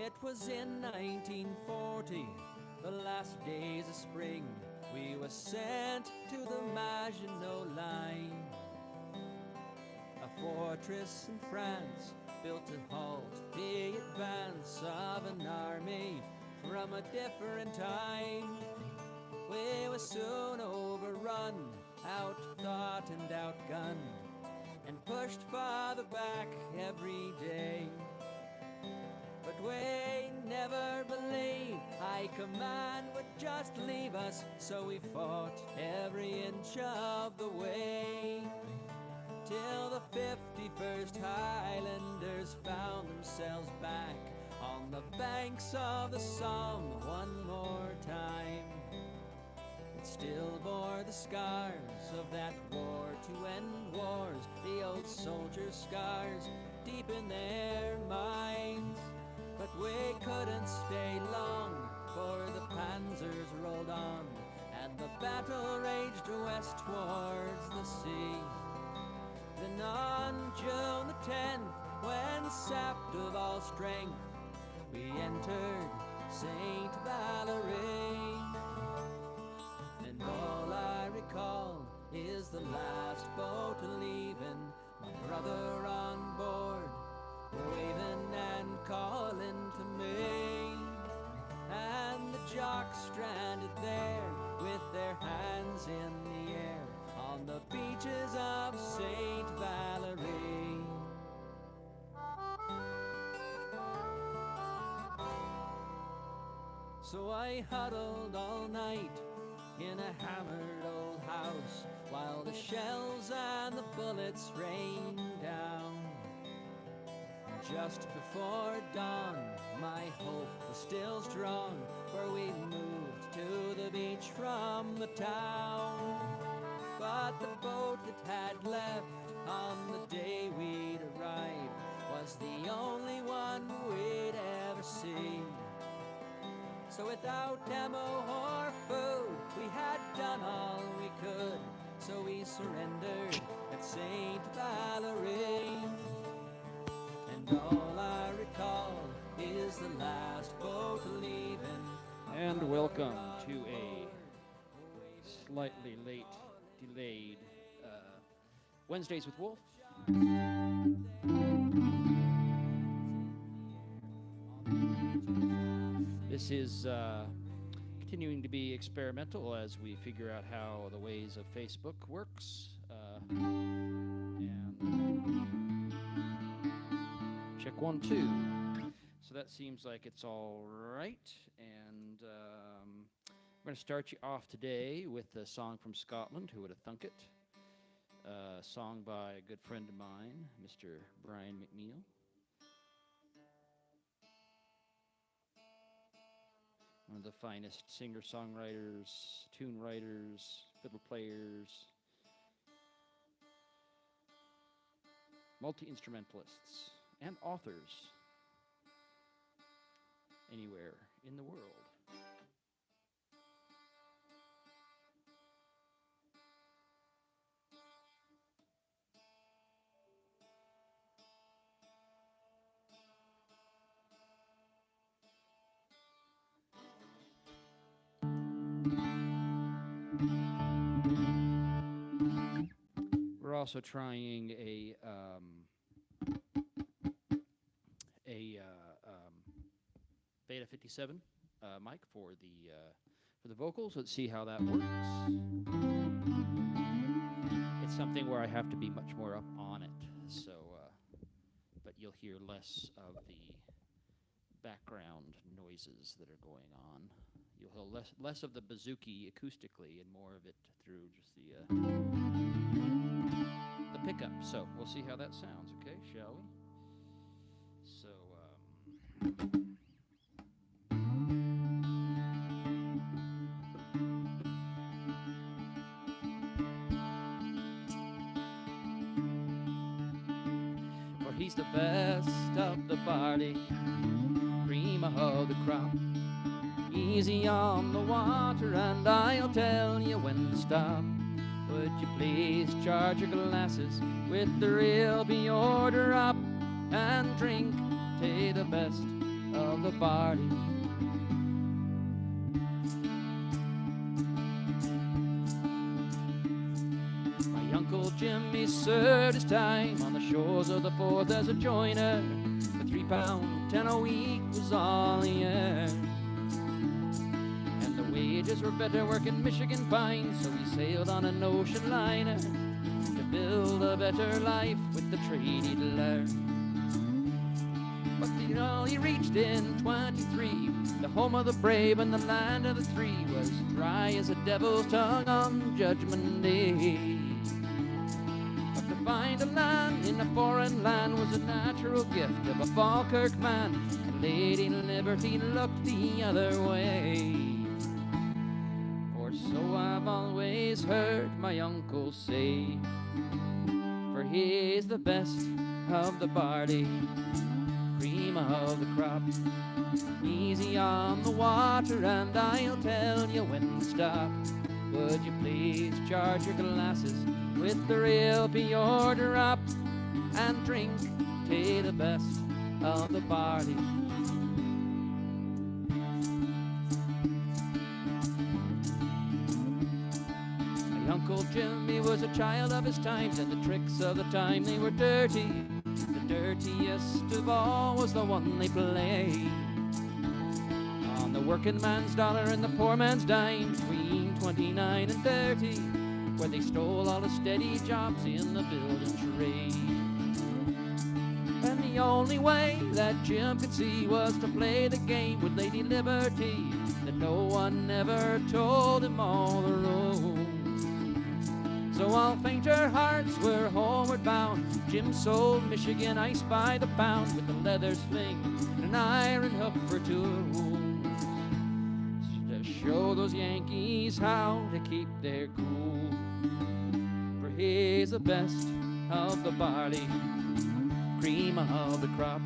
It was in 1940, the last days of spring. We were sent to the Maginot Line, a fortress in France built to halt the advance of an army from a different time. We were soon overrun, outthought and outgunned, and pushed farther back every day. But we never believed High Command would just leave us, so we fought every inch of the way, till the 51st Highlanders found themselves back on the banks of the Somme one more time. It still bore the scars of that war to end wars, the old soldiers' scars deep in their minds. But we couldn't stay long, for the panzers rolled on, and the battle raged west towards the sea. Then on June the 10th, when sapped of all strength, we entered St. Valerie. And all I recall is the last boat leaving, my brother on board, waving and calling to me, and the jocks stranded there with their hands in the air on the beaches of St. Valerie. So I huddled all night in a hammered old house while the shells and the bullets rained down. Just before dawn, my hope was still strong, for we moved to the beach from the town. But the boat that had left on the day we'd arrived was the only one we'd ever seen. So without ammo or food, we had done all we could, so we surrendered at St. Valerie. And all I recall is the last boat leaving. And welcome to a slightly late, delayed Wednesdays with Wolf. This is continuing to be experimental as we figure out how the ways of Facebook works. And check 1, 2. So that seems like it's all right. And I'm going to start you off today with a song from Scotland. Who would have thunk it? A song by a good friend of mine, Mr. Brian McNeil. One of the finest singer-songwriters, tune writers, fiddle players, multi-instrumentalists, and authors anywhere in the world. We're also trying a Beta 57 mic for the vocals. Let's see how that works. It's something where I have to be much more up on it, so but you'll hear less of the background noises that are going on. You'll hear less of the bouzouki acoustically and more of it through just the pickup. So we'll see how that sounds, okay, shall we? So, for he's the best of the party, cream of the crop. Easy on the water, and I'll tell you when to stop. Would you please charge your glasses with the real be order up and drink to the best of the barley. My Uncle Jimmy served his time on the shores of the Forth as a joiner. For £3.10 a week was all he earned. And the wages were better working Michigan pines, so he sailed on an ocean liner to build a better life with the trade he'd learned. But you know, he reached in 23, the home of the brave and the land of the free was dry as a devil's tongue on Judgment Day. But to find a land in a foreign land was a natural gift of a Falkirk man, and Lady Liberty looked the other way. For so I've always heard my uncle say, for he's the best of the barley, cream of the crop, easy on the water, and I'll tell you when to stop. Would you please charge your glasses with the real pure drop, and drink to the best of the barley. My Uncle Jimmy was a child of his times, and the tricks of the time, they were dirty. The dirtiest of all was the one they played on the working man's dollar and the poor man's dime, between 29 and 30, where they stole all the steady jobs in the building trade. And the only way that Jim could see was to play the game with Lady Liberty, that no one ever told him all the rules. So all fainter hearts were homeward bound. Jim sold Michigan ice by the pound, with a leather sling and an iron hook for tools, to show those Yankees how to keep their cool. For he's the best of the barley, cream of the crop,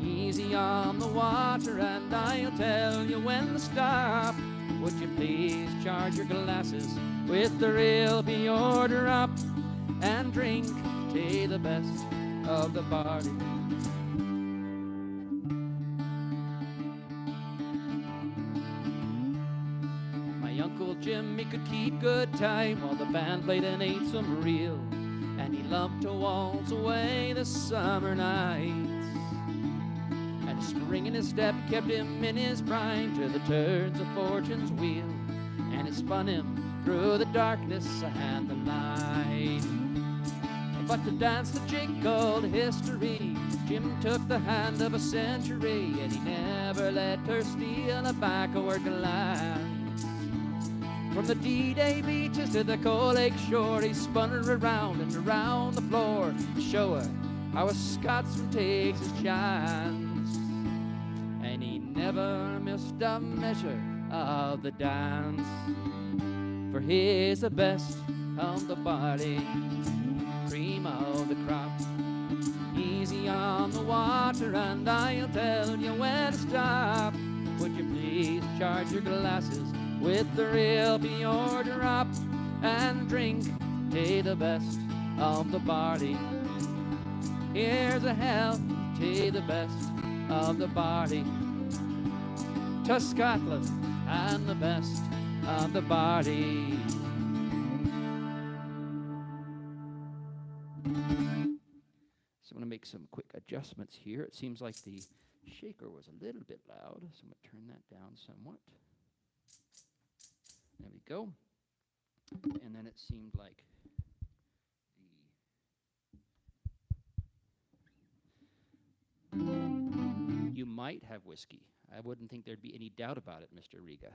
easy on the water, and I'll tell you when to stop. Would you please charge your glasses with the real pure drop, and drink to the best of the barley. My Uncle Jimmy could keep good time while the band played and ate some reel, and he loved to waltz away the summer nights. And spring in his step kept him in his prime to the turns of fortune's wheel, and it spun him through the darkness and the light. But to dance the jig called history, Jim took the hand of a century, and he never let her steal a backward glance. From the D-Day beaches to the Cold Lake shore, he spun her around and around the floor to show her how a Scotsman takes his chance. And he never missed a measure of the dance, for he's the best of the barley, cream of the crop, easy on the water, and I'll tell you when to stop. Would you please charge your glasses with the real pure drop, and drink to the best of the barley. Here's a health to the best of the barley, to Scotland and the best of the barley. So I'm going to make some quick adjustments here. It seems like the shaker was a little bit loud, so I'm going to turn that down somewhat. There we go. And then it seemed like you might have whiskey. I wouldn't think there'd be any doubt about it, Mr. Riga.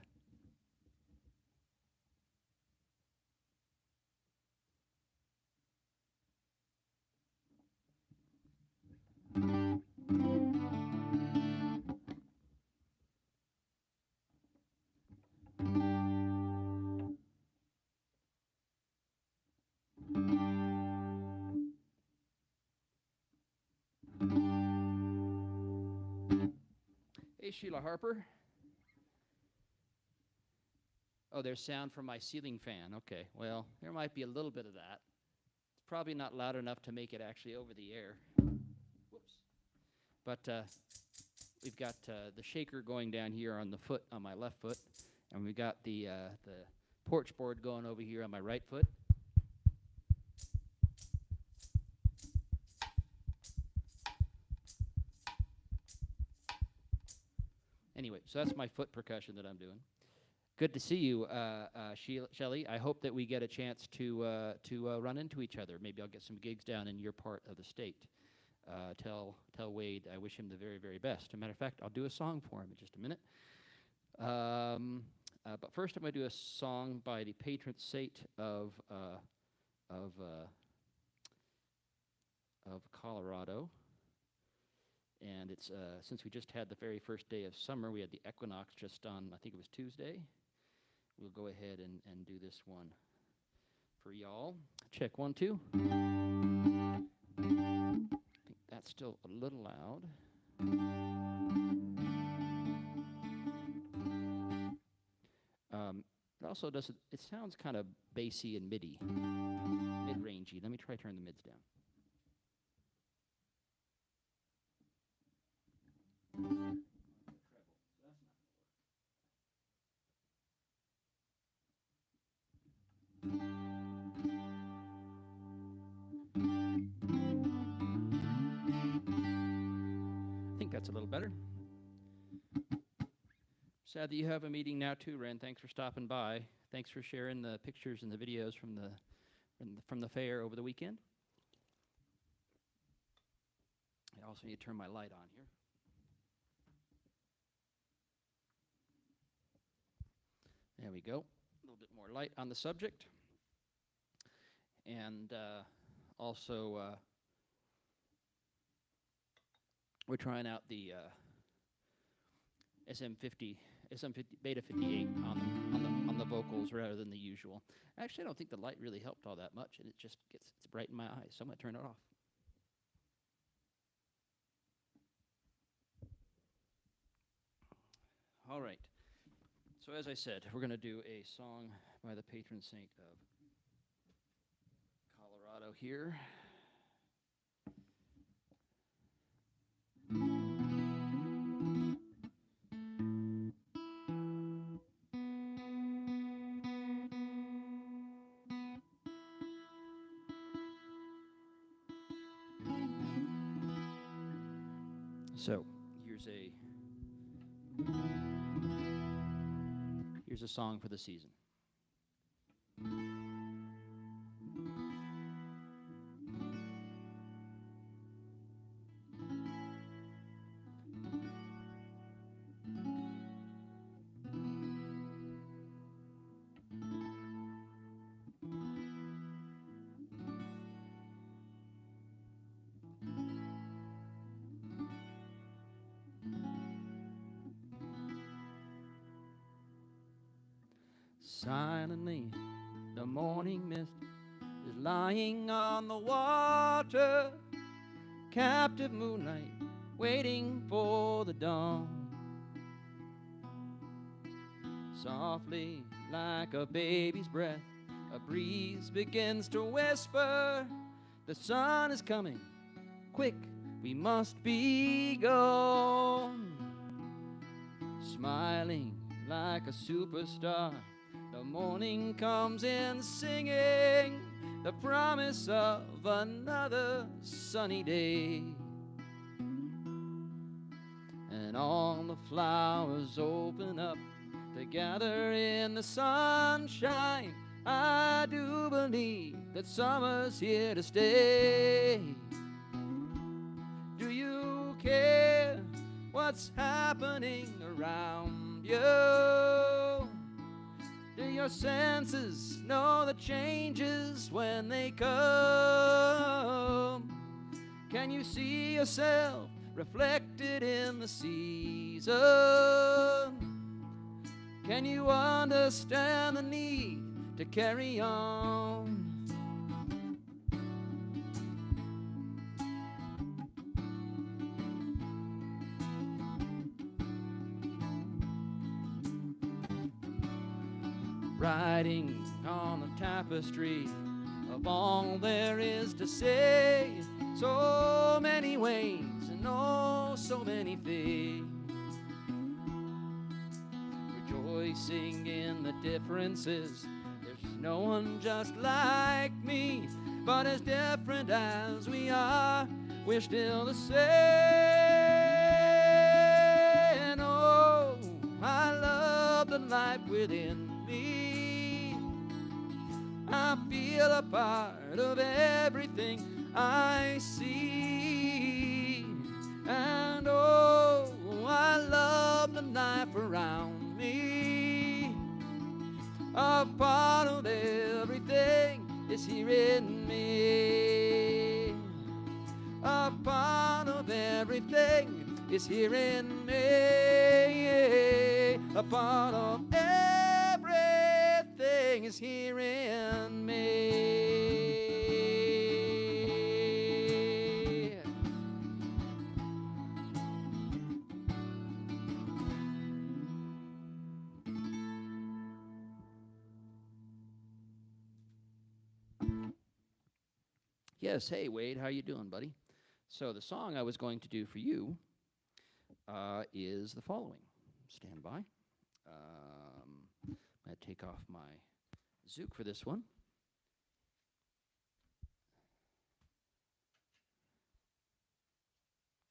Hey, Sheila Harper. Oh, there's sound from my ceiling fan. Okay, well, there might be a little bit of that. It's probably not loud enough to make it actually over the air. Whoops. But we've got the shaker going down here on the foot, on my left foot, and we've got the porch board going over here on my right foot. Anyway, so that's my foot percussion that I'm doing. Good to see you, Shelley. I hope that we get a chance to run into each other. Maybe I'll get some gigs down in your part of the state. Tell Wade I wish him the very, very best. As a matter of fact, I'll do a song for him in just a minute. But first, I'm going to do a song by the patron saint of Colorado. And it's since we just had the very first day of summer, we had the equinox just on, I think it was Tuesday. We'll go ahead and do this one for y'all. Check 1, 2. I think that's still a little loud. It also doesn't, it sounds kind of bassy and mid-rangey. Let me try turn the mids down. I think that's a little better. Sad that you have a meeting now too, Ren. Thanks for stopping by. Thanks for sharing the pictures and the videos from the fair over the weekend. I also need to turn my light on here. There we go. A little bit more light on the subject. And also, we're trying out the SM50 Beta 58 on the vocals rather than the usual. Actually, I don't think the light really helped all that much, and it just it's bright in my eyes, so I'm going to turn it off. All right. So as I said, we're going to do a song by the patron saint of Colorado here. So here's a song for the season. Silently, the morning mist is lying on the water, captive moonlight waiting for the dawn. Softly, like a baby's breath, a breeze begins to whisper, the sun is coming, quick, we must be gone. Smiling like a superstar, the morning comes in singing the promise of another sunny day. And all the flowers open up to gather in the sunshine. I do believe that summer's here to stay. Do you care what's happening around you? Do your senses know the changes when they come? Can you see yourself reflected in the season? Can you understand the need to carry on? Writing on the tapestry of all there is to say, so many ways and all know so many things, rejoicing in the differences. There's no one just like me, but as different as we are, we're still the same. Oh, I love the life within me. I feel a part of everything I see. And oh, I love the life around me. A part of everything is here in me. A part of everything is here in me. A part of everything is here in me. Yes, hey Wade, how you doing, buddy? So the song I was going to do for you is the following. Stand by. I'm going to take off my Zook for this one.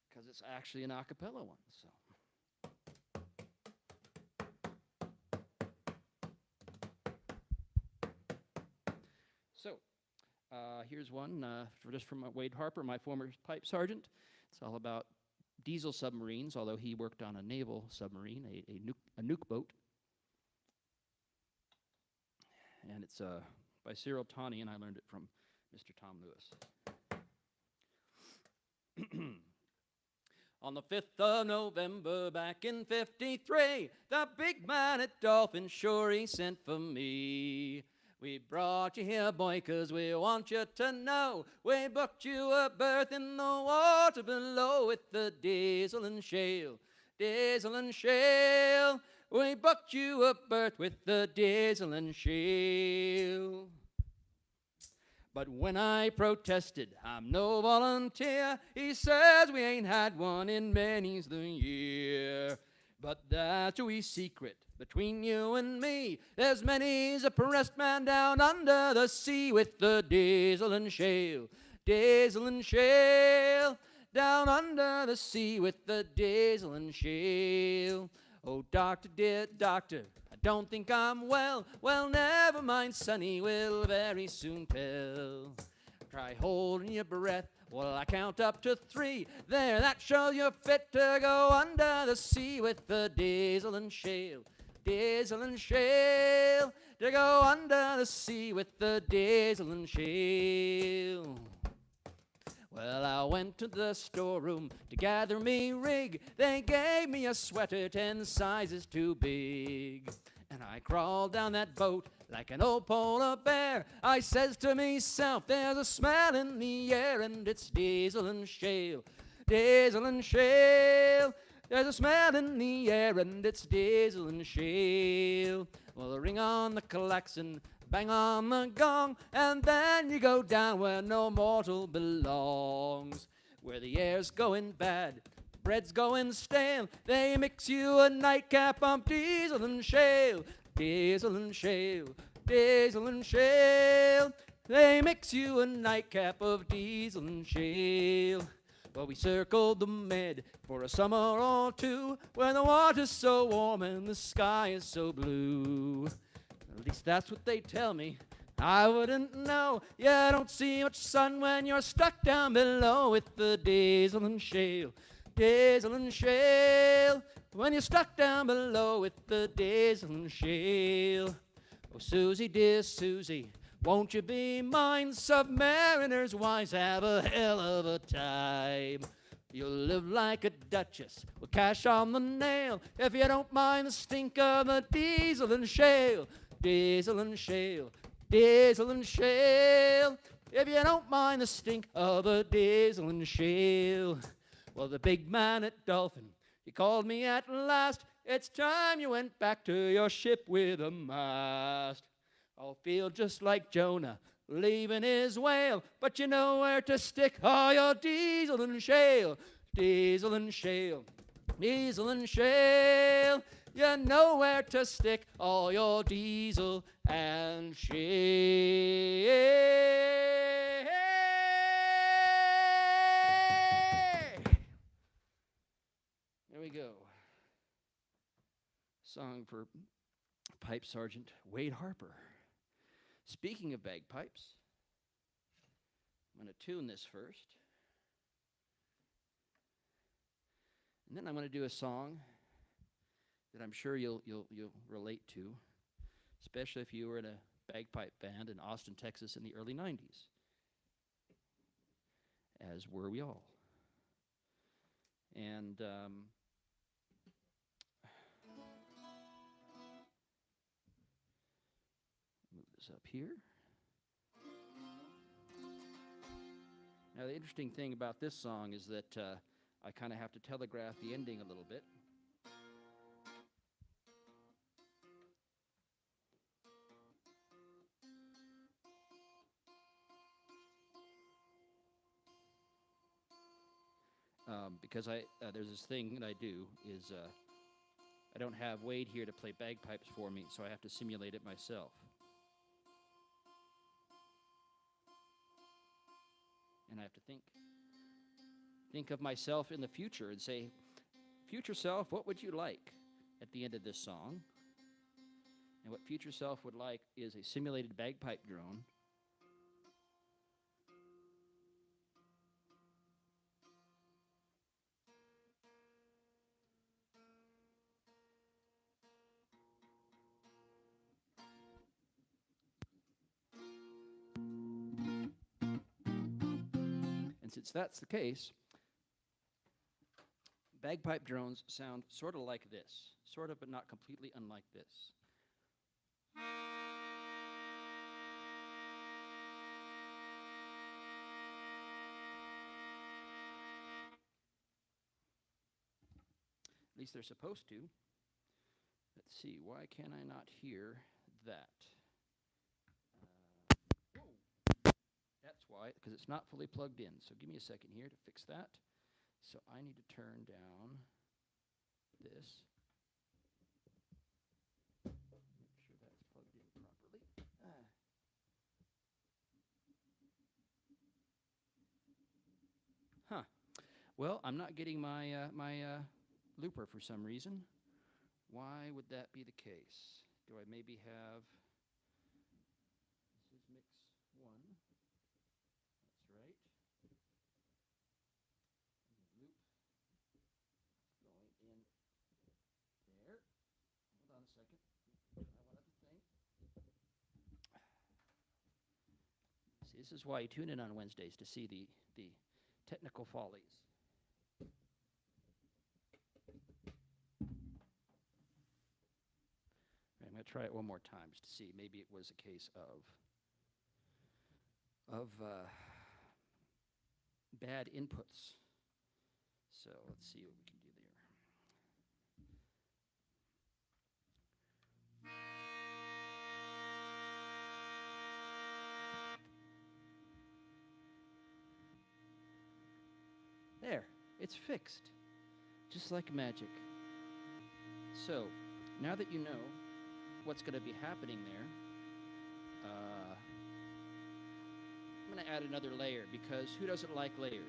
Because it's actually an a cappella one. So here's one just from Wade Harper, my former pipe sergeant. It's all about diesel submarines, although he worked on a naval submarine, a nuke boat. And it's by Cyril Tawney, and I learned it from Mr. Tom Lewis. On the 5th of November back in 53, the big man at Dolphin Shore, he sent for me. We brought you here, boy, 'cause we want you to know we booked you a berth in the water below with the diesel and shale. Diesel and shale. We booked you a berth with the diesel and shale. But when I protested, I'm no volunteer, he says we ain't had one in many's the year. But that's a wee secret between you and me. There's many's a pressed man down under the sea with the diesel and shale. Diesel and shale. Down under the sea with the diesel and shale. Oh, doctor, dear doctor, I don't think I'm well. Well, never mind, sonny, we'll very soon tell. Try holding your breath while I count up to 3. There, that shows you're fit to go under the sea with the diesel and shale. Diesel and shale. To go under the sea with the diesel and shale. Well, I went to the storeroom to gather me rig. They gave me a sweater 10 sizes too big. And I crawled down that boat like an old polar bear. I says to myself, there's a smell in the air, and it's diesel and shale. Diesel and shale. There's a smell in the air, and it's diesel and shale. Well, ring on the klaxon, bang on the gong, and then you go down where no mortal belongs. Where the air's going bad, the bread's going stale, they mix you a nightcap of diesel and shale. Diesel and shale. Diesel and shale. They mix you a nightcap of diesel and shale. Well, we circled the Med for a summer or two, where the water's so warm and the sky is so blue. At least that's what they tell me. I wouldn't know. You don't see much sun when you're stuck down below with the diesel and shale. Diesel and shale. When you're stuck down below with the diesel and shale. Oh, Susie, dear Susie, won't you be mine? Submariners' wives have a hell of a time. You'll live like a duchess with cash on the nail if you don't mind the stink of the diesel and shale. Diesel and shale. Diesel and shale. If you don't mind the stink of the diesel and shale. Well, the big man at Dolphin, he called me at last. It's time you went back to your ship with a mast. I'll feel just like Jonah leaving his whale, but you know where to stick all your diesel and shale. Diesel and shale, diesel and shale. You know where to stick all your diesel and shale. There we go. Song for Pipe Sergeant Wade Harper. Speaking of bagpipes, I'm going to tune this first. And then I'm going to do a song that I'm sure you'll relate to, especially if you were in a bagpipe band in Austin, Texas in the early 90s, as were we all. And move this up here. Now, the interesting thing about this song is that I kind of have to telegraph the ending a little bit. Because there's this thing that I do is I don't have Wade here to play bagpipes for me, so I have to simulate it myself. And I have to think of myself in the future and say, future self, what would you like at the end of this song? And what future self would like is a simulated bagpipe drone. And since that's the case, bagpipe drones sound sort of like this. Sort of, but not completely unlike this. At least they're supposed to. Let's see, why can I not hear that? Whoa. That's why, because it's not fully plugged in. So give me a second here to fix that. So I need to turn down this. Make sure that's plugged in properly. Huh. Well, I'm not getting my looper for some reason. Why would that be the case? Do I maybe have... This is mix 1. That's right. Loop going in there. Hold on a second. Try one other thing. See, this is why you tune in on Wednesdays, to see the technical follies. I'm going to try it one more time just to see. Maybe it was a case of bad inputs. So let's see what we can do there. There, it's fixed, just like magic. So, now that you know what's going to be happening there, I'm going to add another layer, because who doesn't like layers?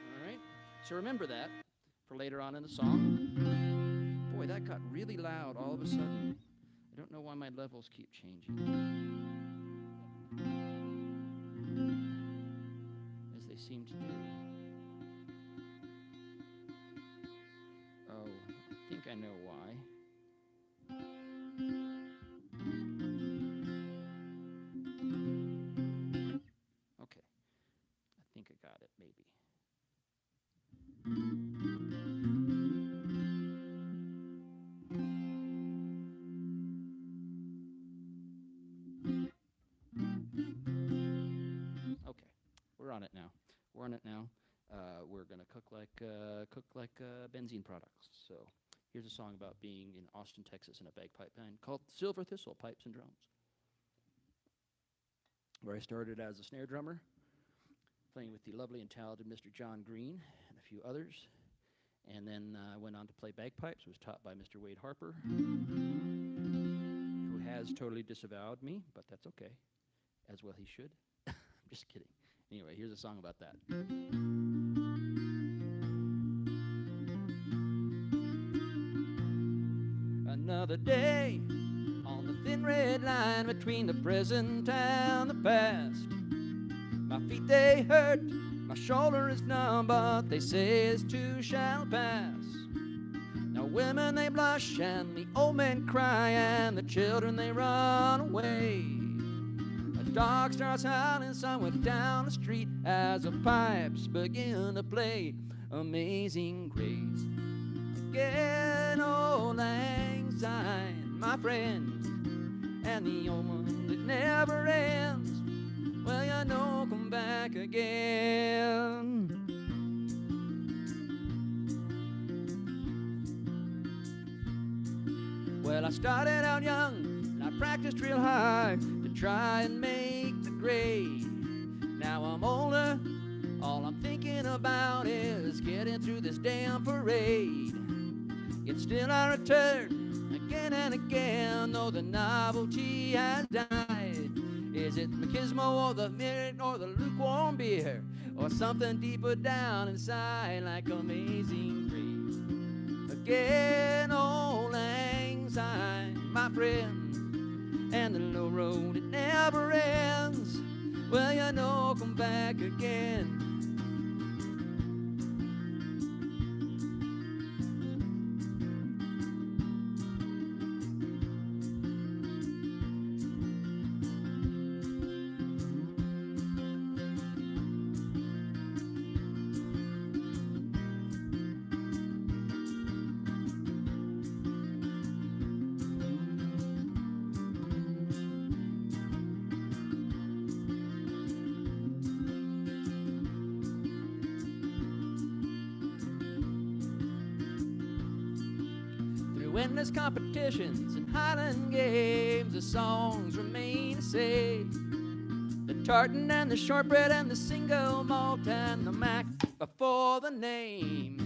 All right, so remember that for later on in the song. Boy, that got really loud all of a sudden. I don't know why my levels keep changing, as they seem to do. Oh, I think I know why. Okay, I think I got it, maybe. Okay, we're on it now. We're on it now. We're gonna cook like benzene products. So Here's a song about being in Austin, Texas in a bagpipe band called Silver Thistle Pipes and Drums, where I started as a snare drummer, playing with the lovely and talented Mr. John Green and a few others. And then I went on to play bagpipes, was taught by Mr. Wade Harper, who has totally disavowed me, but that's okay, as well he should. I'm just kidding. Anyway, here's a song about that. Another day on the thin red line between the present and the past. My feet they hurt, my shoulder is numb, but they say this too shall pass. Now women they blush and the old men cry and the children they run away. A dog starts howling somewhere down the street as the pipes begin to play Amazing Grace. Again, old lang syne, my friend, and the old one that never ends. Well, you know, come back again. Well, I started out young and I practiced real hard to try and make the grade. Now I'm older, all I'm thinking about is getting through this damn parade. Yet still I return again and again, though the novelty has died. Is it machismo or the merit or the lukewarm beer, or something deeper down inside like Amazing Grace? Again, old lang syne, my friend, and the low road it never ends. Well, you know, come back again. Endless competitions and Highland games, the songs remain the same. The tartan and the shortbread and the single malt and the Mac before the name.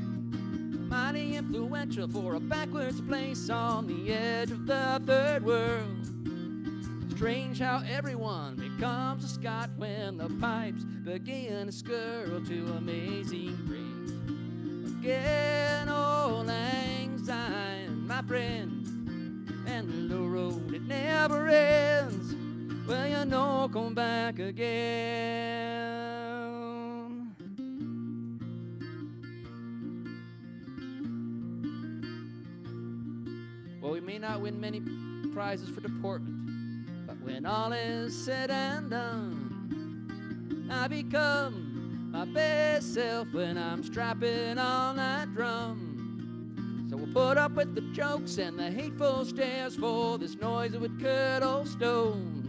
Mighty influential for a backwards place on the edge of the third world. Strange how everyone becomes a Scot when the pipes begin to skirl to Amazing Grace. Again, old lang syne, my friend, and the low road it never ends. Well, you know, come back again. Well, we may not win many prizes for deportment, but when all is said and done, I become my best self when I'm strapping on that drum. So we'll put up with the jokes and the hateful stares, for this noise that would cut old stones.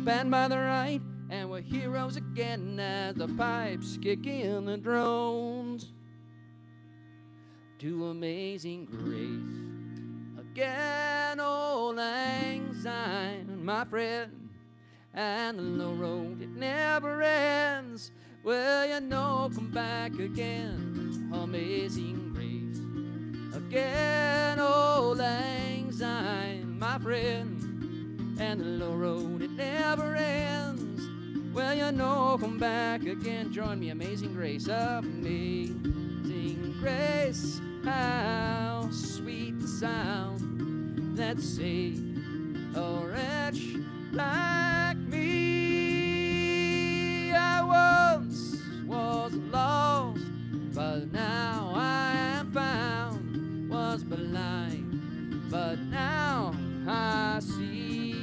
Band by the right, and we're heroes again as the pipes kick in the drones. To Amazing Grace. Again, old lang syne, my friend, and the low road it never ends. Well, you know, come back again, Amazing Grace. Again, old lang syne, my friend, and the low road it never ends. Well, you know, come back again. Join me, Amazing Grace. Amazing Grace, how sweet the sound that saved a wretch like me. I once was lost, but now I am found. Was blind, but now I see.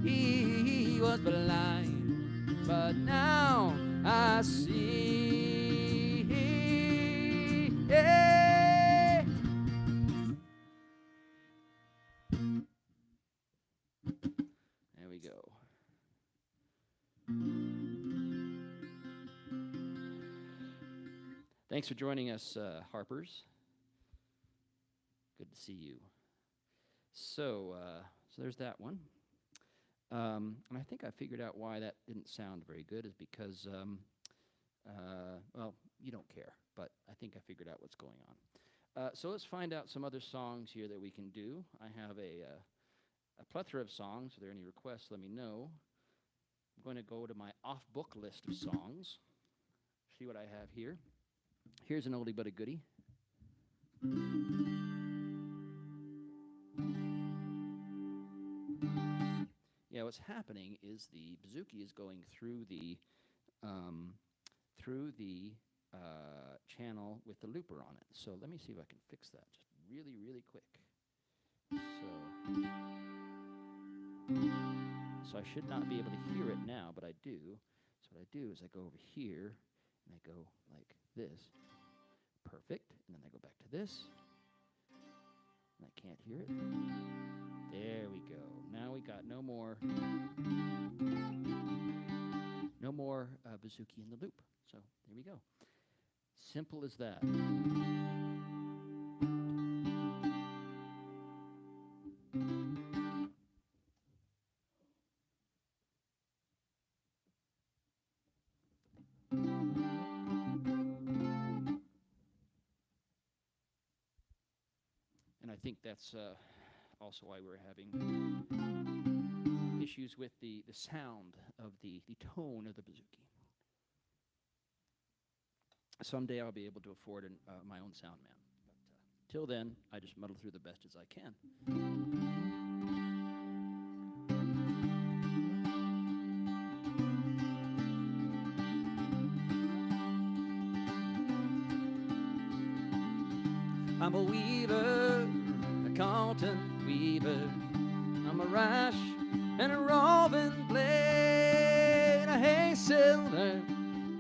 He was blind, but now I see. Yeah. There we go. Thanks for joining us, Harpers. to see you. So there's that one. And I think I figured out why that didn't sound very good is because, well, you don't care, but I think I figured out what's going on. So let's find out some other songs here that we can do. I have a plethora of songs. If there are any requests, let me know. I'm going to go to my off-book list of songs, see what I have here. Here's an oldie but a goodie. Yeah, what's happening is the bouzouki is going through the channel with the looper on it. So let me see if I can fix that just really, really quick. So I should not be able to hear it now, but I do. So what I do is I go over here and I go like this. Perfect. And then I go back to this. And I can't hear it. There we go. Now we got no more bouzouki in the loop. So there we go. Simple as that. And I think that's also why we're having issues with the sound of the tone of the bouzouki. Someday I'll be able to afford my own sound man. But till then, I just muddle through the best as I can. I'm a weaver, a cotton weaver. I'm a rash and a roving blade, a hay cylinder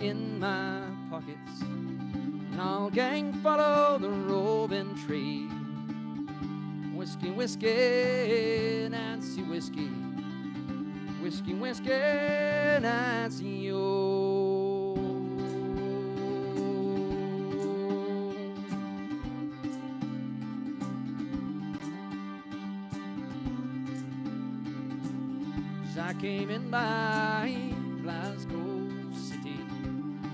in my pockets, and all gang follow the roving trade. Whiskey, whiskey, Nancy whiskey, whiskey, whiskey, Nancy, oh. As I came in by Glasgow City,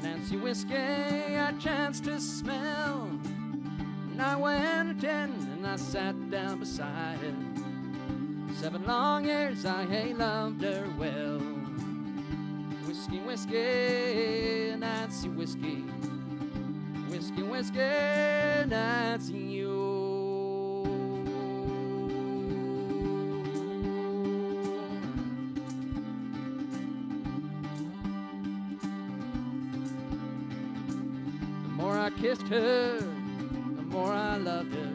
Nancy whiskey I chanced to smell, and I went in and I sat down beside her. 7 long years I ain't loved her well. Whiskey, whiskey, Nancy whiskey, whiskey, whiskey, Nancy, oh. I kissed her, the more I loved her.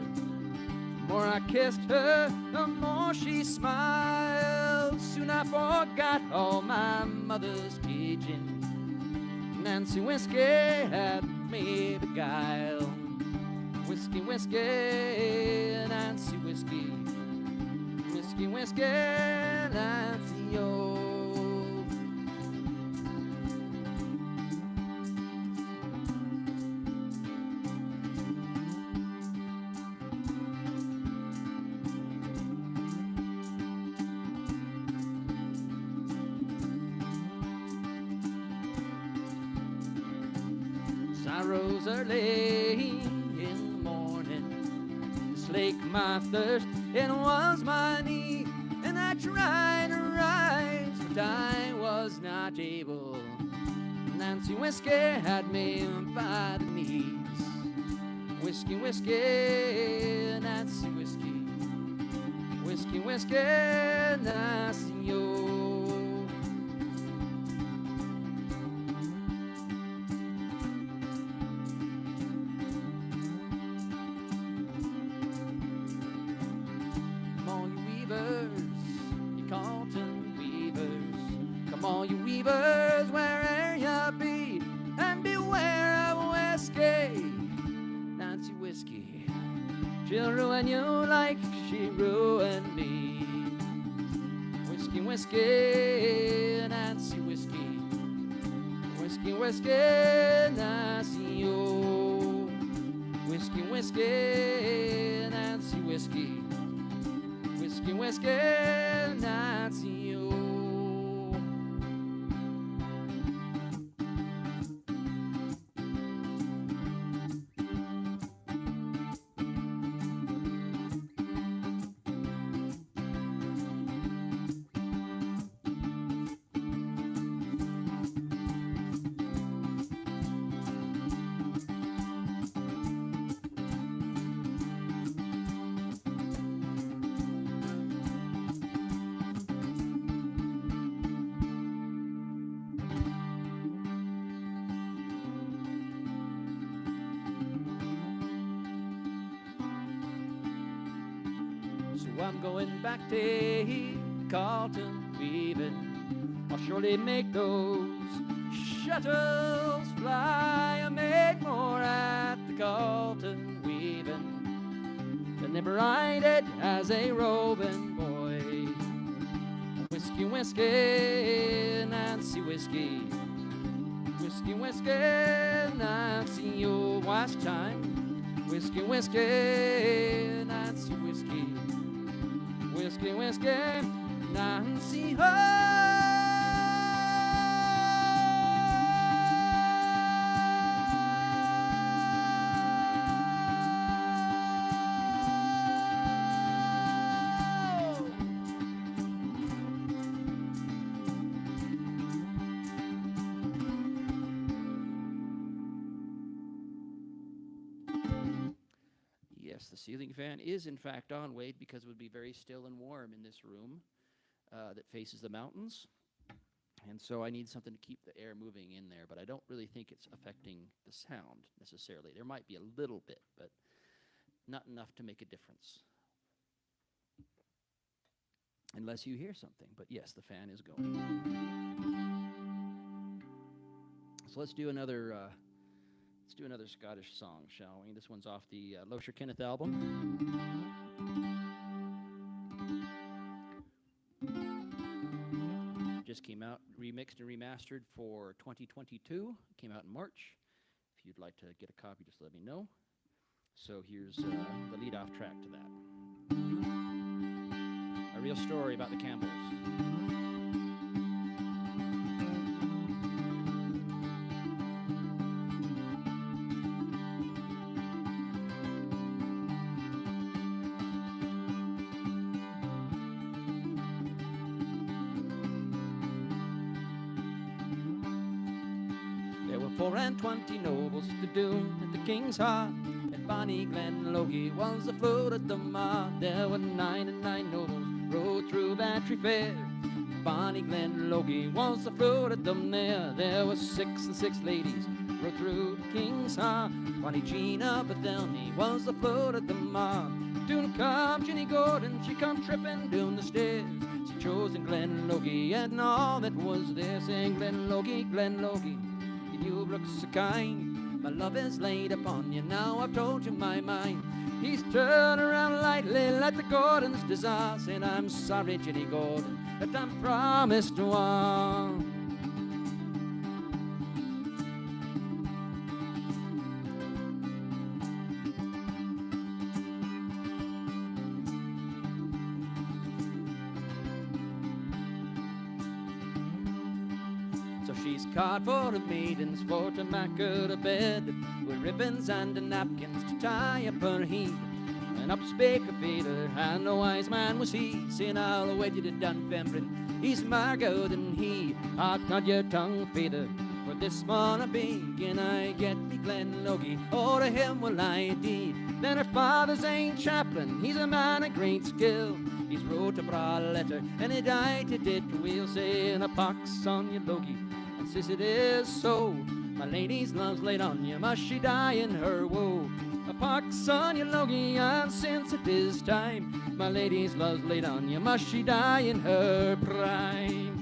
The more I kissed her, the more she smiled. Soon I forgot all my mother's teaching. Nancy whiskey had me beguiled. Whiskey, whiskey, Nancy whiskey, whiskey, whiskey, Nancy, oh. I rose early in the morning to slake my thirst, it was my need, and I tried to rise, but I was not able. Nancy whiskey had me by the knees. Whiskey, whiskey, Nancy whiskey, whiskey, whiskey, Nancy, oh. All you weavers, where'er you be, and beware of whiskey, Nancy whiskey. She'll ruin you like she ruined me. Whiskey, whiskey, Nancy whiskey, whiskey, whiskey, Nancy, oh. Whiskey, whiskey, Nancy, whiskey. Whiskey, whiskey, Nancy, oh. So I'm going back to Carlton weaving. I'll surely make those shuttles fly. I made more at the Carlton weaving than ever I did as a roving boy. Whiskey, whiskey, Nancy, whiskey. Whiskey, whiskey, Nancy, oh, last time. Whiskey, whiskey, Nancy, whiskey. Whiskey, whiskey, Nancy, Yes, the ceiling fan is in fact on, Wade, because it would be very still and warm in this room that faces the mountains. And so I need something to keep the air moving in there, but I don't really think it's affecting the sound necessarily. There might be a little bit, but not enough to make a difference. Unless you hear something, but yes, the fan is going. So let's do another Scottish song, shall we? This one's off the Loescher Kenneth album. Just came out, remixed and remastered for 2022. Came out in March. If you'd like to get a copy, just let me know. So here's the lead-off track to that. A real story about the Campbells. There were 24 nobles to doom at the King's Heart, and Bonnie Glenlogie was the float of the mar. There were 99 nobles rode through Bantry Fair. Bonnie Glenlogie was the float of them there. There were 6 ladies rode through the King's Heart. Bonnie Jean of Athelney was the float of the mar. Doon come Jenny Gordon, she come tripping down the stairs. She chosen Glenlogie and all that was there, saying Glenlogie, Glenlogie, you look so kind. My love is laid upon you, now I've told you my mind. He's turned around lightly like the Gordon's desire, saying I'm sorry, Jenny Gordon, that I'm promised one. So she's caught for the maidens for to make her a bed, with ribbons and the napkins to tie up her head. And up spake a feeder, and a wise man was he, saying I'll wed you to Dunfermline, he's margot than he. Art not your tongue feeder, for this man a big, and I get me Glenlogie, or to him will I deed. Then her father's ain't chaplain, he's a man of great skill. He's wrote a bra letter, and he died to it. We'll say in a pox on your Logie, and since it is so, my lady's love's laid on you, must she die in her woe? A pox on your Logie, and since it is time, my lady's love's laid on you, must she die in her prime?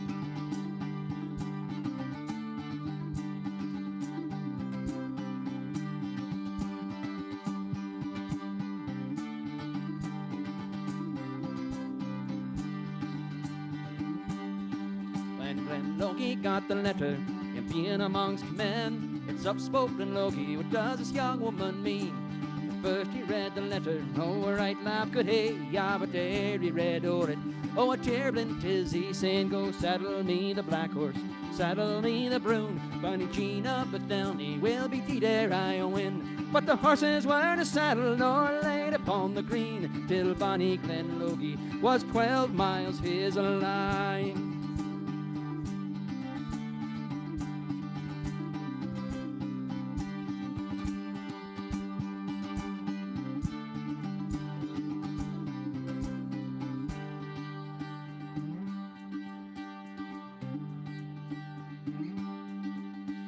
When Logie got the letter, and being amongst men, it's upspoken Logie, what does this young woman mean? first he read the letter, oh, a right laugh could he, yeah, but there he read o'er it. Oh, a terrible tis he, saying, go saddle me the black horse, saddle me the brown, Bonnie Jean up at Thelny will be tea there I win. But the horses weren't saddled nor laid upon the green, till Bonnie Glenlogie was 12 miles his line.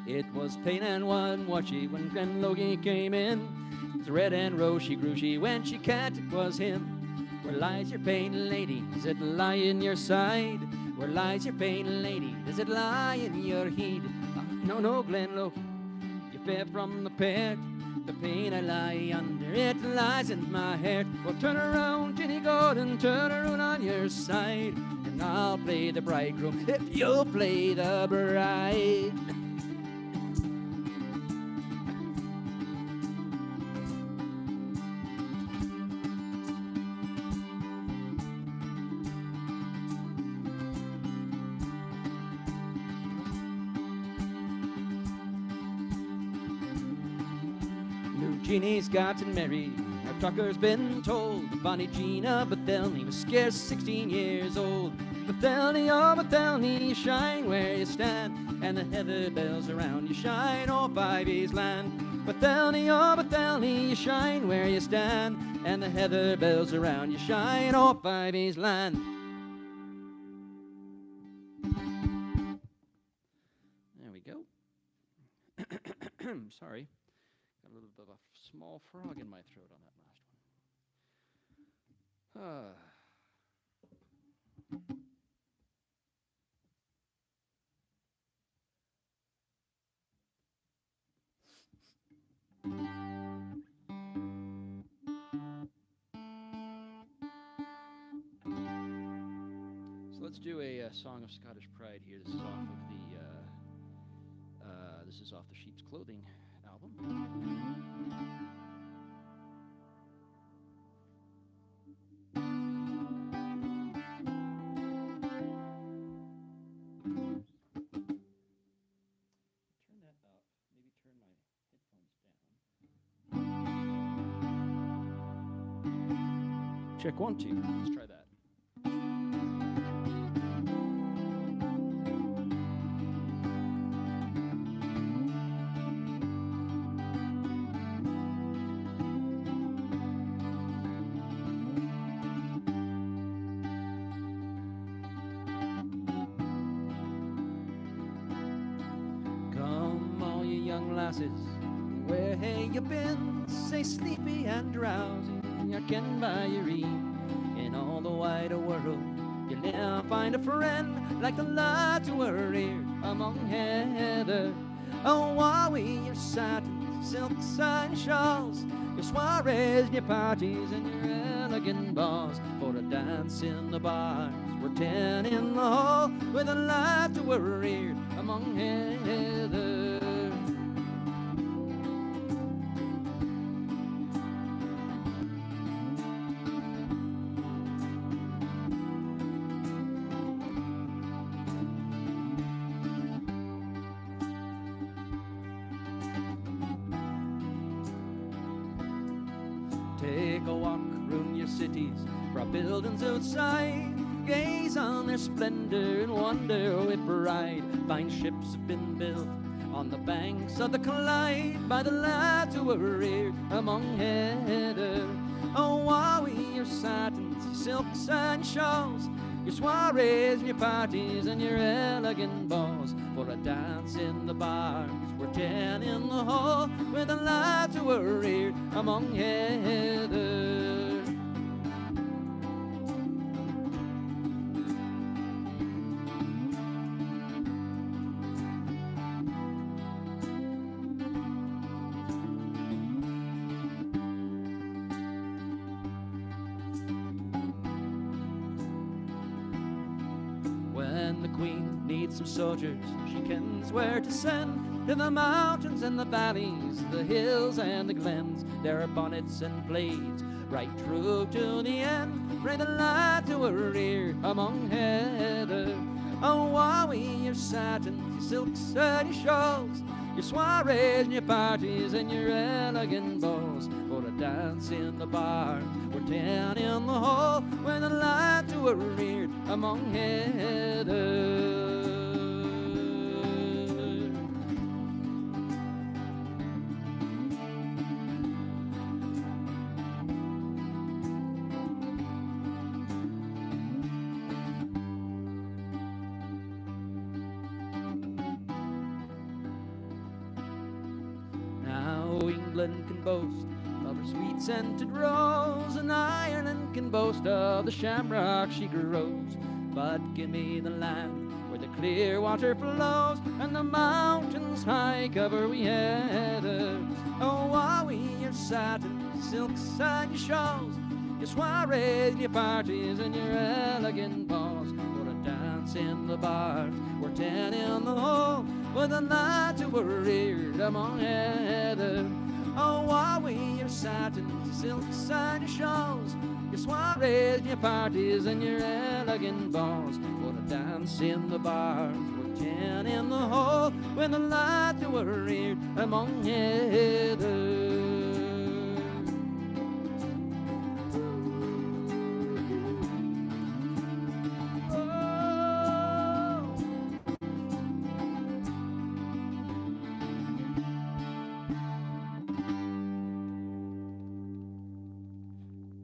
It was plain and one washy when Glenlogie came in. It's red and rosy grew she when she cat it was him. Where lies your pain, lady? Does it lie in your side? Where lies your pain, lady? Does it lie in your head? No, no, Glenlogie, you fed from the pit. The pain I lie under, it lies in my head. Well, turn around, Jenny Gordon, turn around on your side, and I'll play the bridegroom if you'll play the bride. Jeannie's gotten married, her trucker's been told. Bonnie Jean of Bethelny was scarce 16 years old. Bethelny, oh Bethelny, you shine where you stand, and the heather bells around you shine o'er Five E's land. Bethelny, oh Bethelny, you shine where you stand, and the heather bells around you shine o'er Five E's land. There we go. Sorry. Got a little bit of a small frog in my throat on that last one. So let's do a song of Scottish pride here. This is off of the Sheep's Clothing album. Turn that up. Maybe turn my headphones down. Check 1, 2. Let's try that. Lasses, where hae you been? Say sleepy and drowsy, you ken by your e'e. In all the wide world, you'll ne'er find a friend like the lads who were here among heather. Oh, wowie, your satins, silks and shawls, your soirees and your parties and your elegant balls. For a dance in the bars, we're 10 in the hall, with the lads who were here among heather. Take a walk round your cities, proud buildings outside. Gaze on their splendor and wonder with pride. Fine ships have been built on the banks of the Clyde by the lads who were reared among heather. Oh, wowie, your satins, your silks and shawls, your soirees and your parties and your elegant balls. For a dance in the bars, we're 10 in the hall, with the lads who were reared among heather. When the queen needs some soldiers she kens where to send, to the mountains and the valleys, the hills and the glens, their bonnets and blades, right true to the end. Bring the lads who were reared among heather. Oh, wowie, your satins, your silks and your shawls, your soirees and your parties and your elegant balls, for a dance in the bar or 10 in the hall, when the lads who were reared among heather. England can boast of her sweet scented rose, and Ireland can boast of the shamrock she grows. But give me the land where the clear water flows, and the mountains high cover we heather. Oh, wowie, your satin, silks and your shawls, your soirees, your parties and your elegant balls, for a dance in the bars or 10 in the hall, with the lads who were reared among heather. Oh, wowie, your satins, your silks and your shawls, your soirees, your parties and your elegant balls, for a dance in the bars or 10 in the hall, when the lads who were reared among heather.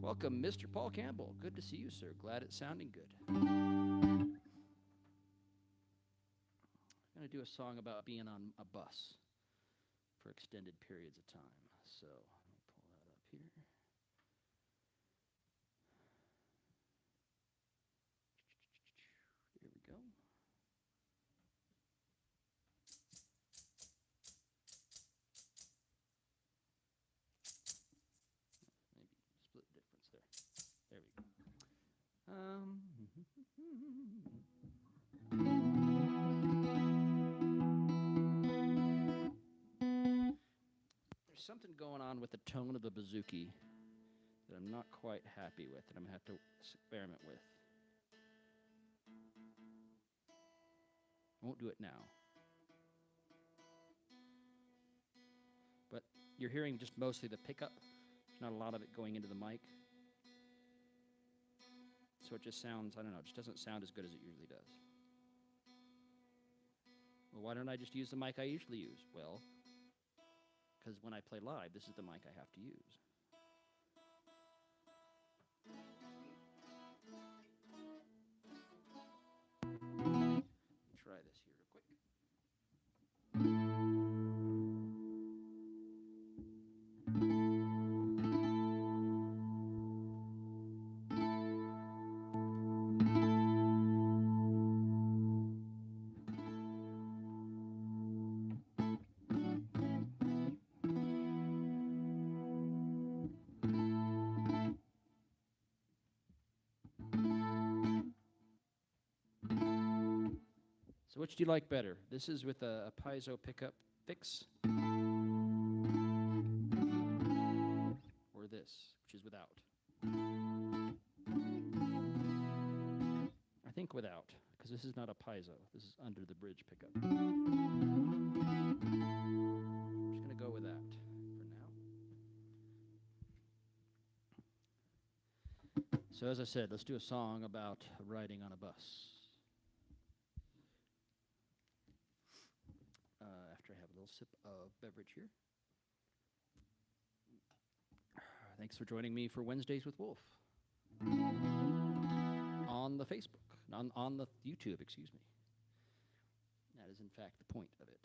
Welcome, Mr. Paul Campbell. Good to see you, sir. Glad it's sounding good. I'm going to do a song about being on a bus for extended periods of time. So I'll pull that up here. Here we go. Maybe split difference there. There we go. There's something going on with the tone of the bouzouki that I'm not quite happy with, that I'm going to have to experiment with. I won't do it now. But you're hearing just mostly the pickup. There's not a lot of it going into the mic. So it just sounds, I don't know, it just doesn't sound as good as it usually does. Well, why don't I just use the mic I usually use? Well, because when I play live, this is the mic I have to use. Try this here real quick. So which do you like better? This is with a piezo pickup fix, or this, which is without? I think without, because this is not a piezo. This is under the bridge pickup. I'm just going to go with that for now. So as I said, let's do a song about riding on a bus. After I have a little sip of beverage here. Thanks for joining me for Wednesdays with Wolf. On the Facebook, on the YouTube, excuse me. That is in fact the point of it.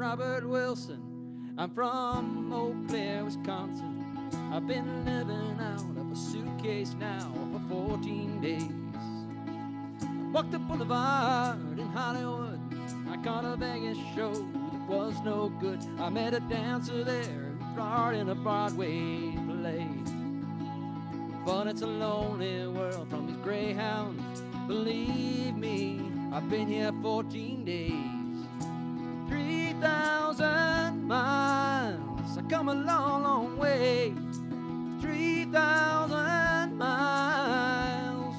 Robert Wilson. I'm from Eau Claire, Wisconsin. I've been living out of a suitcase now for 14 days. Walked the boulevard in Hollywood. I caught a Vegas show that was no good. I met a dancer there who starred in a Broadway play. But it's a lonely world from these greyhounds. Believe me, I've been here 14 days. 3,000 miles. I come a long, long way. 3,000 miles.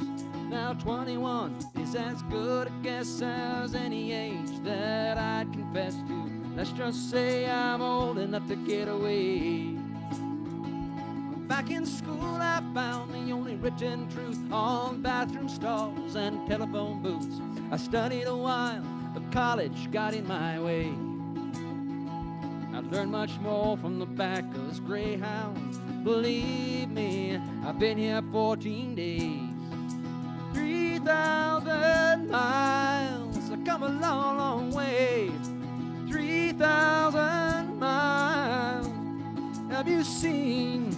Now 21 is as good a guess as any age that I'd confess to. Let's just say I'm old enough to get away. Back in school I found the only written truth on bathroom stalls and telephone booths. I studied a while, but college got in my way. I learned much more from the back of this greyhound. Believe me, I've been here 14 days. 3,000 miles. I come a long, long way. 3,000 miles. Have you seen?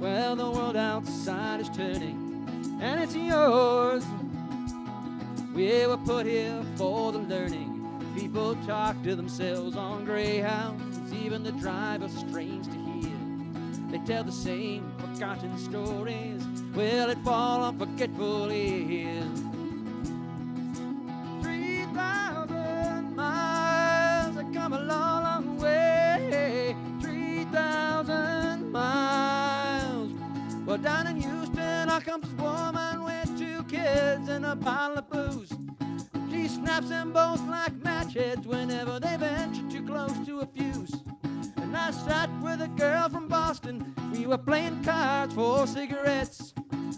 Well, the world outside is turning, and it's yours. We were put here for the learning. People talk to themselves on greyhounds. Even the driver's strange to hear. They tell the same forgotten stories. Will it fall on forgetful ears? 3,000 miles. I come a long, long way. 3,000 miles. Well, down in Houston, I comes this woman with 2 kids and a bottle of booze. She snaps them both like match heads whenever they venture too close to a fuse. And I sat with a girl from Boston. We were playing cards for cigarettes.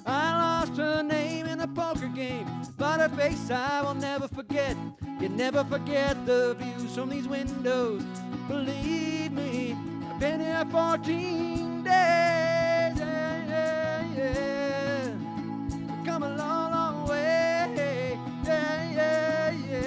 I lost her name in a poker game, but her face I will never forget. You never forget the views from these windows. Believe me, I've been here 14 days. Yeah, yeah, yeah. Come a long, long way. Yeah, yeah, yeah.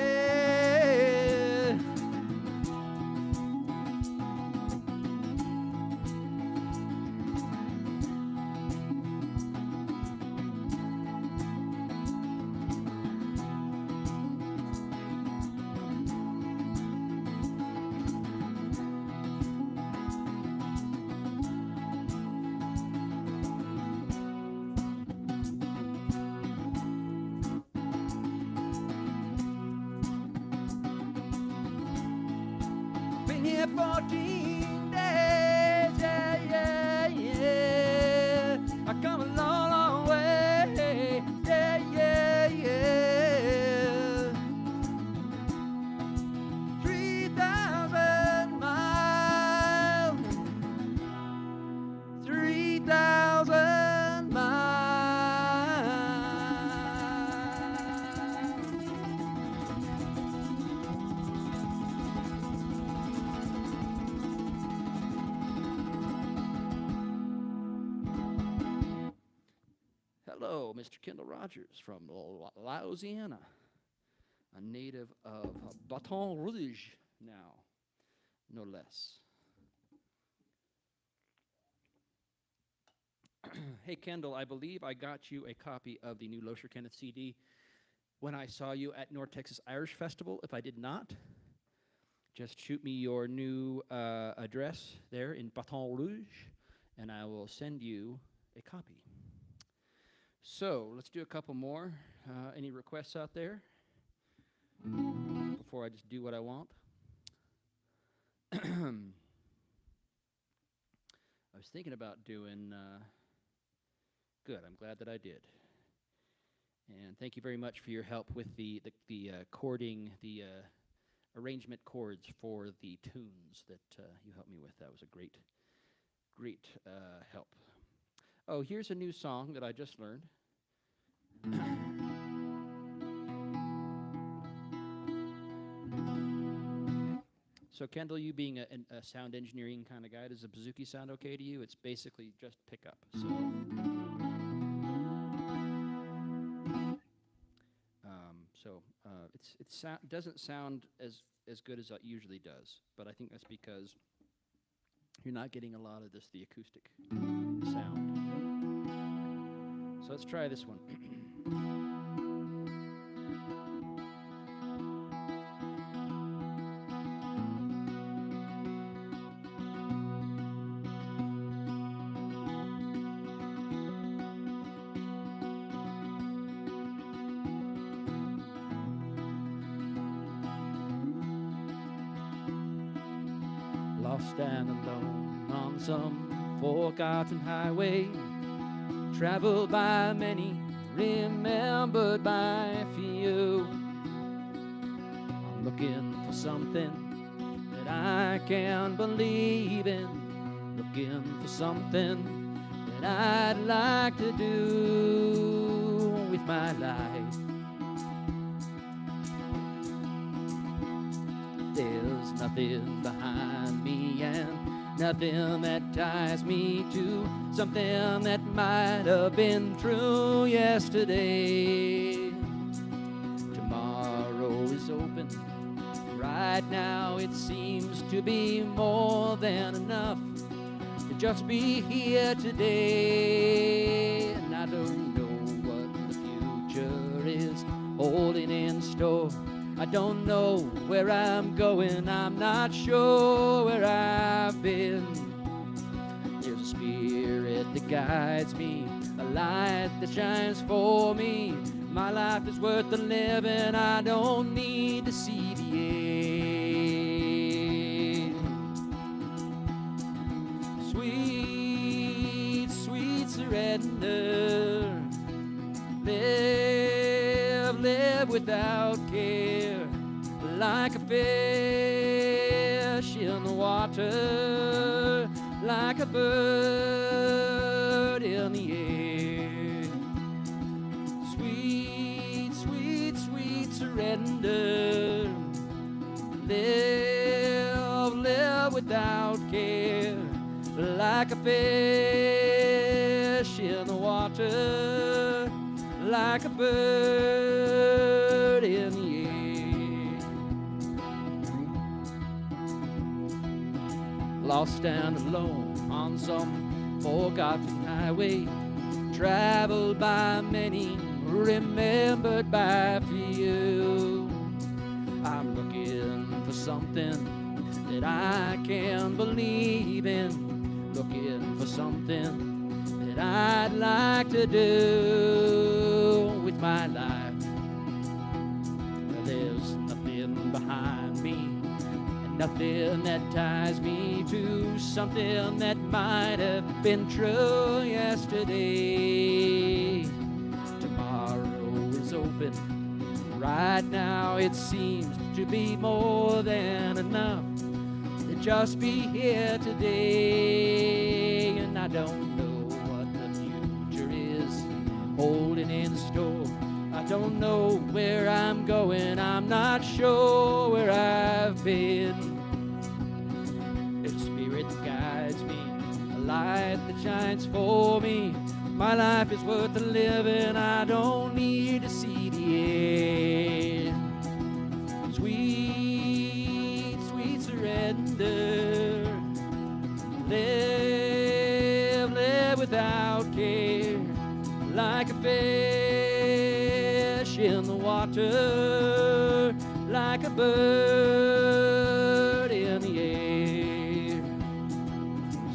Been here 14 days, yeah, yeah, yeah. I come a long, long way, yeah, yeah, yeah. 3,000 miles, 3,000 miles. Hello, Mr. Kendall Rogers from Louisiana, a native of Baton Rouge now, no less. Hey, Kendall, I believe I got you a copy of the new Losher Kenneth CD when I saw you at North Texas Irish Festival. If I did not, just shoot me your new address there in Baton Rouge, and I will send you a copy. So let's do a couple more. Any requests out there before I just do what I want? I was thinking about doing good. I'm glad that I did. And thank you very much for your help with the chording, the arrangement chords for the tunes that you helped me with. That was a great help. Oh, here's a new song that I just learned. So, Kendall, you being a sound engineering kind of guy, does the bouzouki sound okay to you? It's basically just pickup. So So doesn't sound as good as it usually does, but I think that's because you're not getting a lot of the acoustic sound. So let's try this one. Lost and alone on some forgotten highway, traveled by many, remembered by few. I'm looking for something that I can believe in, looking for something that I'd like to do with my life. There's nothing behind me and nothing that ties me to something that might have been true yesterday. Tomorrow is open. Right now it seems to be more than enough to just be here today. And I don't know what the future is holding in store. I don't know where I'm going, I'm not sure where I've been. There's a spirit that guides me, a light that shines for me. My life is worth the living, I don't need to see the end. Sweet, sweet surrender. Live without care, like a fish in the water, like a bird in the air. Sweet, sweet, sweet surrender. Live without care, like a fish in the water, like a bird in the air. Lost and alone on some forgotten highway, traveled by many, remembered by few. I'm looking for something that I can believe in, looking for something that I'd like to do with my life. There's nothing behind me and nothing that ties me to something that might have been true yesterday. Tomorrow is open. Right now it seems to be more than enough to just be here today. And I don't know holding in store. I don't know where I'm going, I'm not sure where I've been. There's a spirit that guides me, a light that shines for me. My life is worth the living, I don't need to see the end. Sweet, sweet surrender. Live without care, like a fish in the water, like a bird in the air.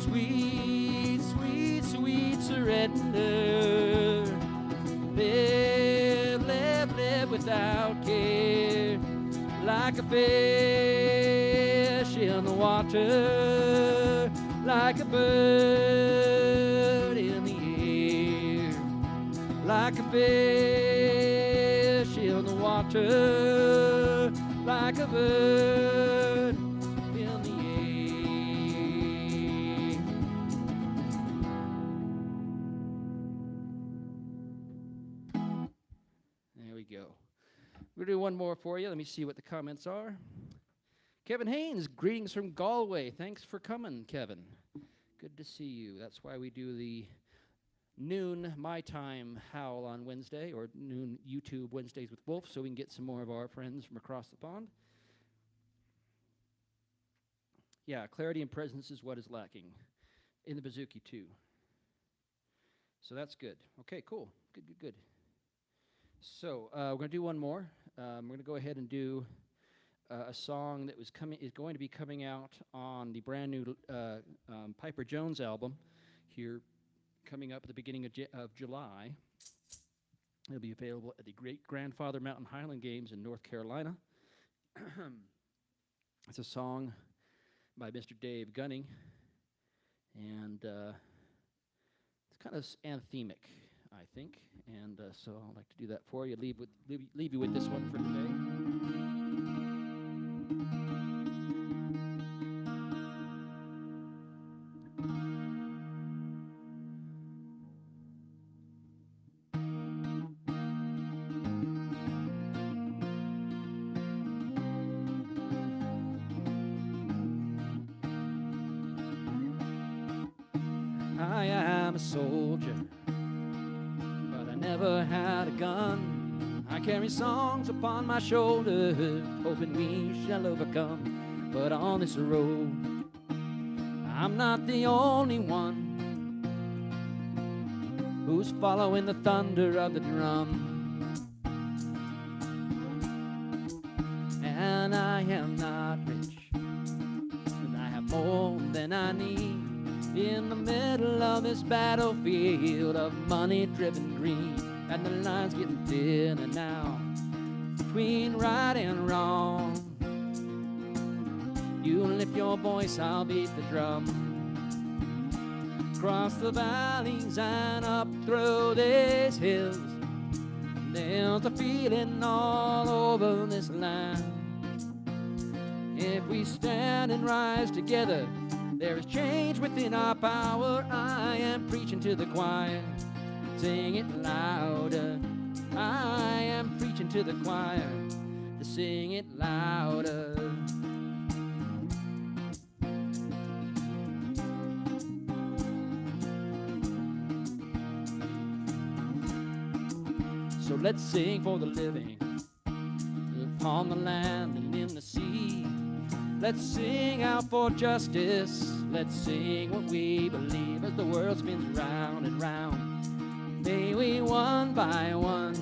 Sweet, sweet, sweet surrender. Live without care, like a fish in the water, like a bird in the air. Like a fish in the water, like a bird in the air. There we go. We'll do one more for you. Let me see what the comments are. Kevin Haynes, greetings from Galway. Thanks for coming, Kevin. Good to see you. That's why we do the noon my time Howl on Wednesday, or noon YouTube Wednesdays with Wolf, so we can get some more of our friends from across the pond. Yeah, clarity and presence is what is lacking in the Bouzouki too. So that's good. Okay, cool. Good. So we're going to do one more. We're going to go ahead and do a song that is going to be coming out on the brand new Piper Jones album here, coming up at the beginning of July. It'll be available at the Great Grandfather Mountain Highland Games in North Carolina. It's a song by Mr. Dave Gunning, and it's kind of anthemic, I think, and so I'd like to do that for you. Leave you with this one for today. I am a soldier, but I never had a gun. I carry songs upon my shoulders, hoping we shall overcome. But on this road, I'm not the only one who's following the thunder of the drum. And I am not rich, but I have more than I need. In the middle of this battlefield of money-driven greed, and the line's getting thinner now between right and wrong. You lift your voice, I'll beat the drum. Across the valleys and up through these hills, there's a feeling all over this land. If we stand and rise together, there is change within our power. I am preaching to the choir, sing it louder. I am preaching to the choir, to sing it louder. So let's sing for the living upon the land and in the sea. Let's sing out for justice. Let's sing what we believe as the world spins round and round. May we one by one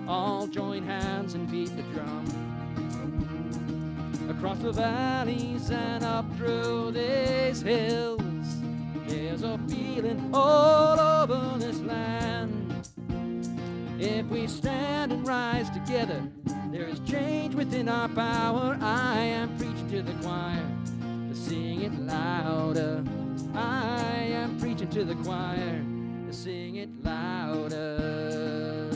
all join hands and beat the drum. Across the valleys and up through these hills, there's a feeling all over this land. If we stand and rise together, there is change within our power. I am preaching to the choir, to sing it louder. I am preaching to the choir, to sing it louder.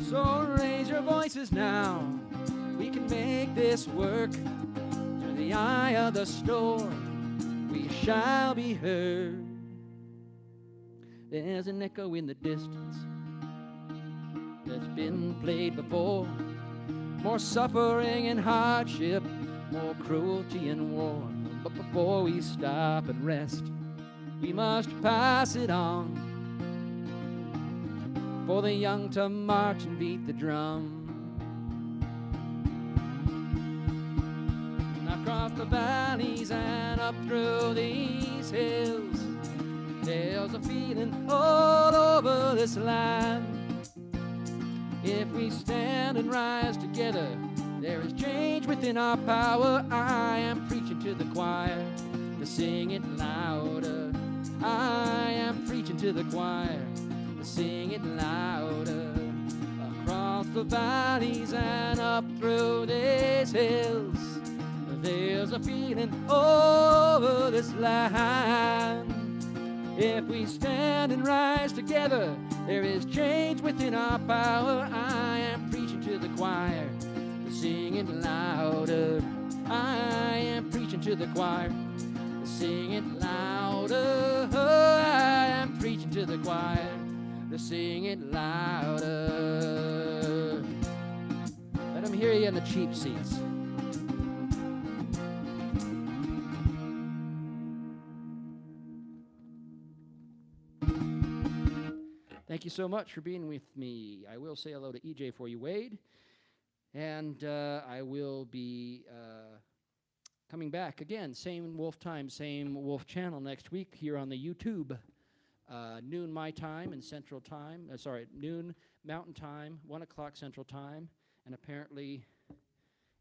So raise your voices now, we can make this work. Through the eye of the storm, we shall be heard. There's an echo in the distance that's been played before. More suffering and hardship, more cruelty and war. But before we stop and rest, we must pass it on, for the young to march and beat the drum. Across the valleys and up through these hills, there's a feeling all over this land. If we stand and rise together, there is change within our power. I am preaching to the choir, to sing it louder. I am preaching to the choir, to sing it louder. Across the valleys and up through these hills, there's a feeling over this land. If we stand and rise together, there is change within our power. I am preaching to the choir, to sing it louder. I am preaching to the choir, to sing it louder. I am preaching to the choir, to sing it louder. you on the cheap seats. Thank you so much for being with me. I will say hello to EJ for you, Wade. And I will be coming back again, same Wolf time, same Wolf channel next week here on the YouTube. Noon my time and Central Time. Noon Mountain Time, 1 o'clock Central Time, and apparently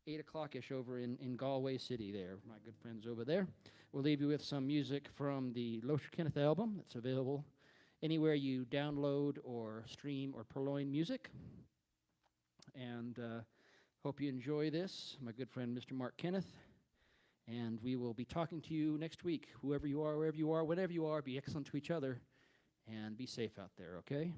8 o'clock-ish over in Galway City there. My good friends over there. We'll leave you with some music from the Loescher Kenneth album. It's available anywhere you download or stream or purloin music. And hope you enjoy this. My good friend, Mr. Mark Kenneth. And we will be talking to you next week. Whoever you are, wherever you are, whenever you are, be excellent to each other. And be safe out there, okay?